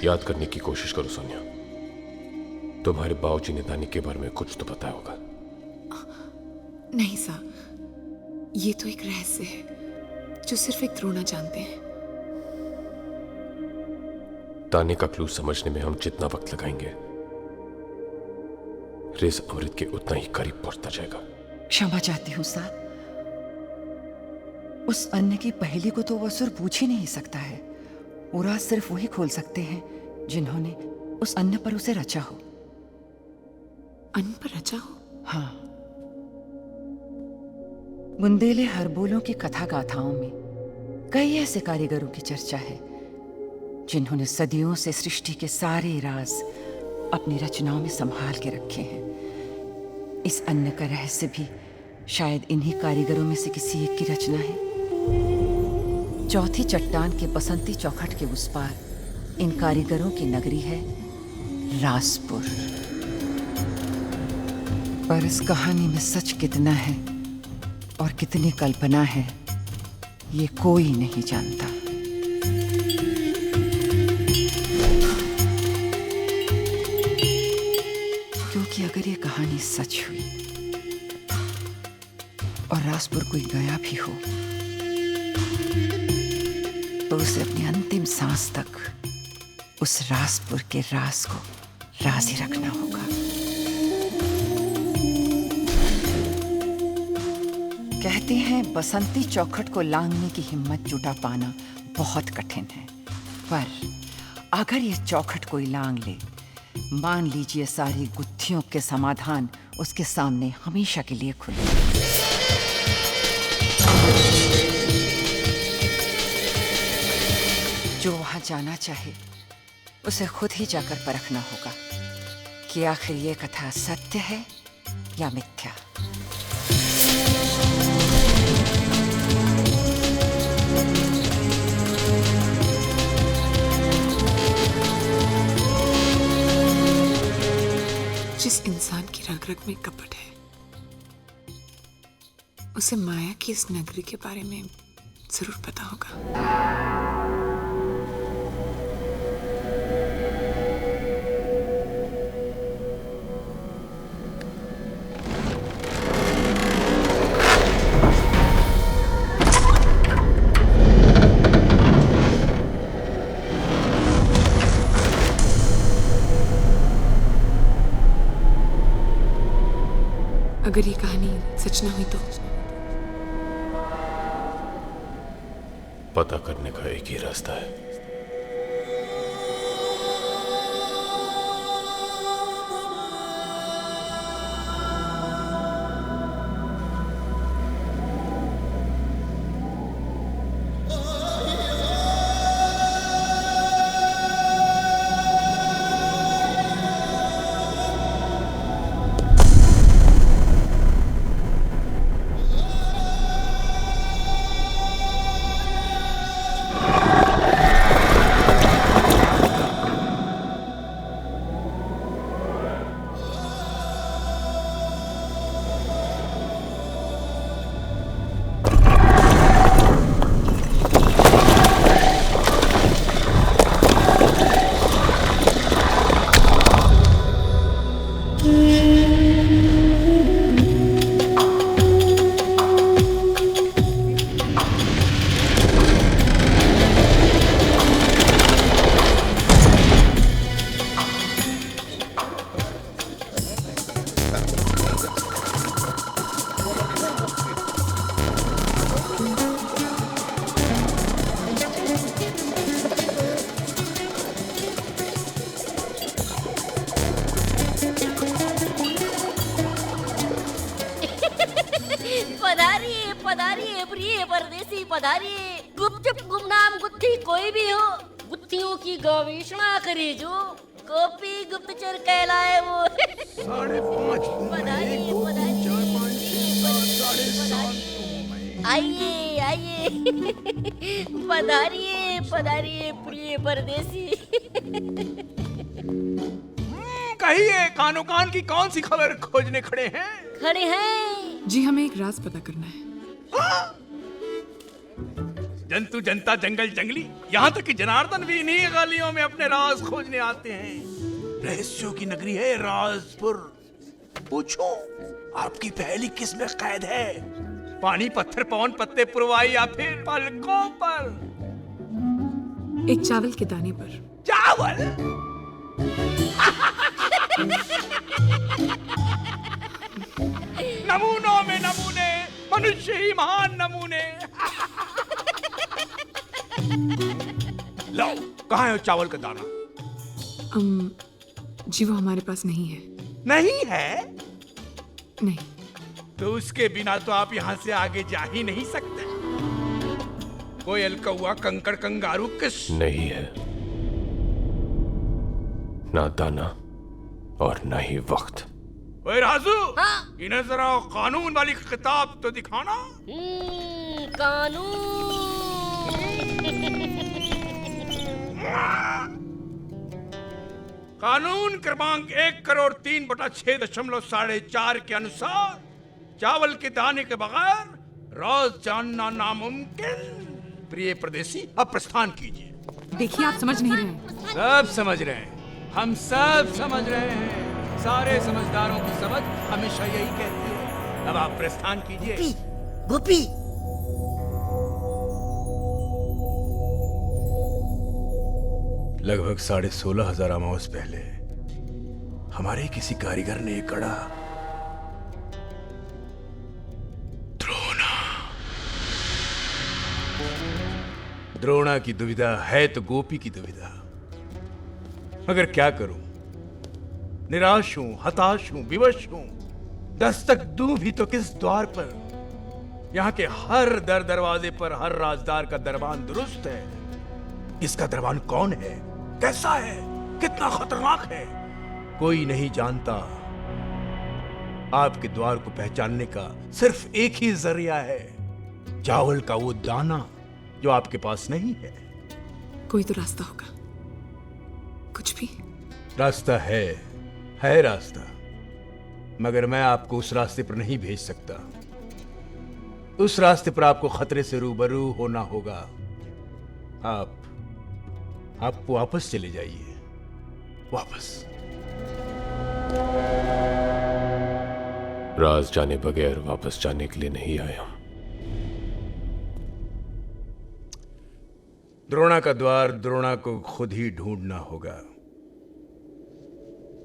याद करने की कोशिश करो सोनिया। तुम्हारे बाबूजी ने दानी के बारे में कुछ तो पता होगा। नहीं साहब, ये तो एक रहस्य है जो सिर्फ एक द्रोणा जानते हैं। ताने का क्लू समझने में हम जितना वक्त लगाएंगे, रेस अमृत के उतना ही करीब पहुंचता जाएगा। क्षमा चाहती हूँ साहब, उस अन्य की पहेली को तो वो असुर पूछ ही नहीं सकता है। वो राज सिर्फ वही खोल सकते हैं जिन्होंने उस अन्य पर उसे रचा हो। अन्न पर रचा हो? हाँ, बुंदेले हरबोलों की कथा गाथाओं में कई ऐसे कारीगरों की चर्चा है जिन्होंने सदियों से सृष्टि के सारे राज अपनी रचनाओं में संभाल के रखे हैं। इस अन्न का रहस्य भी शायद इन्हीं कारीगरों में से किसी एक की रचना है। चौथी चट्टान के बसंती चौखट के उस पार इन कारीगरों की नगरी है रासपुर। पर इस कहानी में सच कितना है और कितनी कल्पना है, ये कोई नहीं जानता। क्योंकि अगर ये कहानी सच हुई और रासपुर कोई गया भी हो, तो उसे अपनी अंतिम सांस तक उस रासपुर के राज को राज ही रखना होगा। कहते हैं बसंती चौखट को लांघने की हिम्मत जुटा पाना बहुत कठिन है, पर अगर ये चौखट कोई लांघ ले, मान लीजिए सारी गुत्थियों के समाधान उसके सामने हमेशा के लिए खुले। जो वहां जाना चाहे उसे खुद ही जाकर परखना होगा कि आखिर ये कथा सत्य है या मिथ्या। जिस इंसान की रग रग में कपट है, उसे माया की इस नगरी के बारे में जरूर पता होगा। अगर ये कहानी सच ना हुई तो पता करने का एक ही रास्ता है। पधारिए पधारिए प्रिय परदेसी पधारिए। गुपचुप गुमनाम गुत्थी कोई भी हो, गुत्थियों की गवेषणा करे जो, कॉपी गुप्तचर कहलाए वो। 5:30 पधारिए पधारिए आइए आइए। पधारिए पधारिए प्रिय परदेसी। कहिए कानो कान की कौन सी खबर खोजने खड़े हैं? खड़े हैं जी, हमें एक राज पता करना है। जंतु जनता जंगल जंगली, यहाँ तक कि जनार्दन भी इन्हीं गलियों में अपने राज खोजने आते हैं। रहस्यों की नगरी है राजपुर। पूछो, आपकी पहली किस्म कैद है? पानी पत्थर पवन पत्ते पुरवाई या फिर पलकों पर? एक चावल के दाने पर। चावल? नमूनों में नमूने, मनुष्य ही महान नमूने। लो, कहाँ है वो चावल का दाना? जी वो हमारे पास नहीं है। नहीं है? नहीं। तो उसके बिना तो आप यहाँ से आगे जा ही नहीं सकते। कोयल कौआ कंकड़ कंगारू किस? नहीं है, ना दाना और ना ही वक्त। ओए राजू, हाँ? इन्हें जरा कानून वाली किताब तो दिखाना। कानून। कानून क्रमांक 1,03/6.4 के अनुसार चावल के दाने के बगैर राज जानना नामुमकिन। प्रिय परदेसी, अब प्रस्थान कीजिए। देखिए आप समझ नहीं रहे। सब समझ रहे हैं, हम सब समझ रहे हैं। सारे समझदारों की समझ हमेशा यही कहती है। अब आप प्रस्थान कीजिए। गोपी, लगभग 16,500 अमावस पहले हमारे किसी कारीगर ने एक कड़ा द्रोणा की दुविधा है तो गोपी की दुविधा। मगर क्या करूं, निराश हूं, हताश हूं, विवश हूं। दस्तक दूं भी तो किस द्वार पर? यहां के हर दरवाजे पर हर राजदार का दरबान दुरुस्त है। इसका दरबान कौन है, कैसा है, कितना खतरनाक है, कोई नहीं जानता। आपके द्वार को पहचानने का सिर्फ एक ही जरिया है, चावल का वो दाना जो आपके पास नहीं है। कोई तो रास्ता होगा, कुछ भी। रास्ता है रास्ता, मगर मैं आपको उस रास्ते पर नहीं भेज सकता। उस रास्ते पर आपको खतरे से रूबरू होना होगा। आप वापस चले जाइए, वापस। राज जाने बगैर वापस जाने के लिए नहीं आया। द्रोणा का द्वार द्रोणा को खुद ही ढूंढना होगा,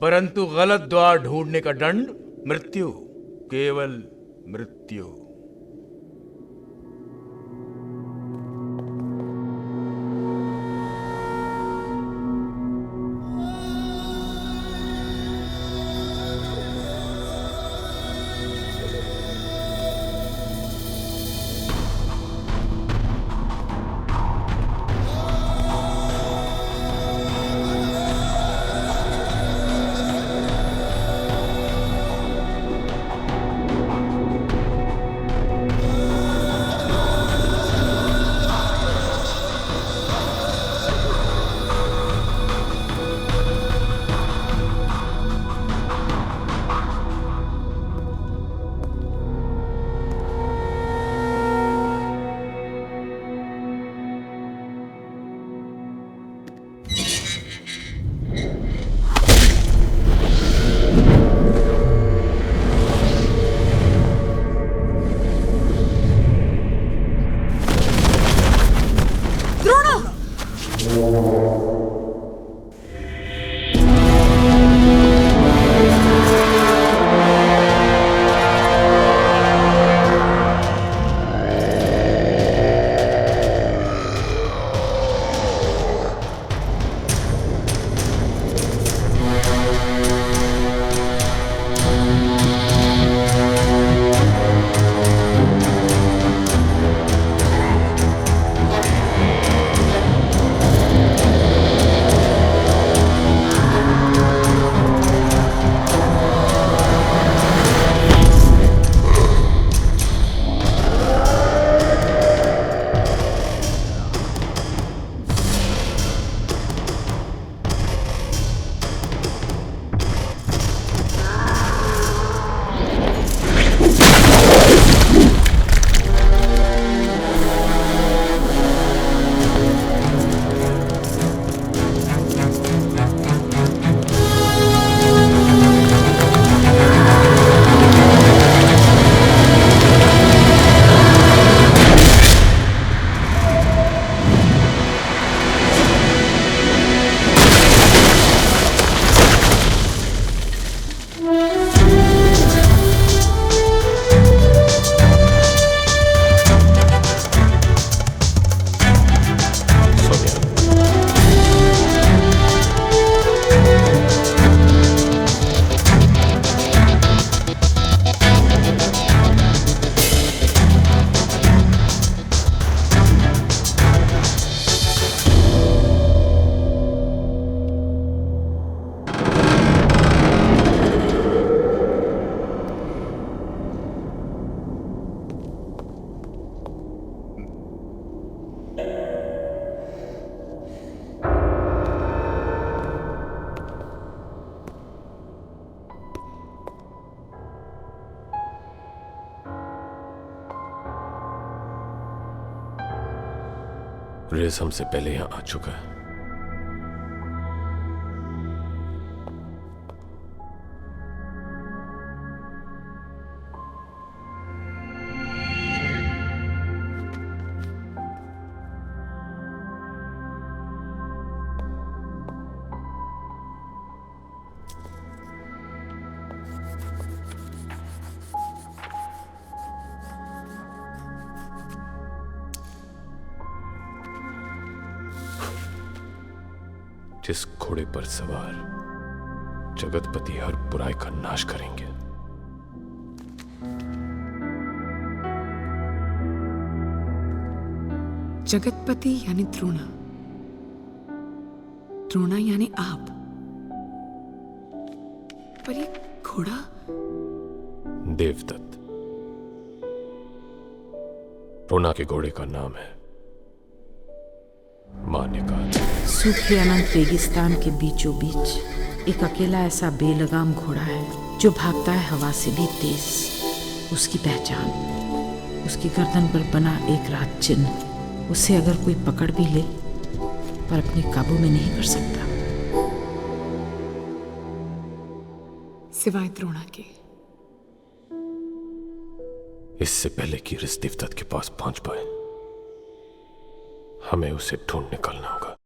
परंतु गलत द्वार ढूंढने का दंड मृत्यु, केवल मृत्यु। रेस हमसे पहले यहां आ चुका है। जिस घोड़े पर सवार जगतपति हर बुराई का नाश करेंगे, जगतपति यानी द्रोणा, द्रोणा यानी आप। पर ये घोड़ा देवदत्त द्रोणा के घोड़े का नाम है मान्यकाल। सूखे अनंत रेगिस्तान के बीचों बीच एक अकेला ऐसा बेलगाम घोड़ा है जो भागता है हवा से भी तेज। उसकी पहचान उसकी गर्दन पर बना एक रात चिन्ह। उसे अगर कोई पकड़ भी ले पर अपने काबू में नहीं कर सकता, सिवाय द्रोणा के। इससे पहले कि रिस देवदत्त के पास पहुंच पाए, हमें उसे ढूंढ निकालना होगा।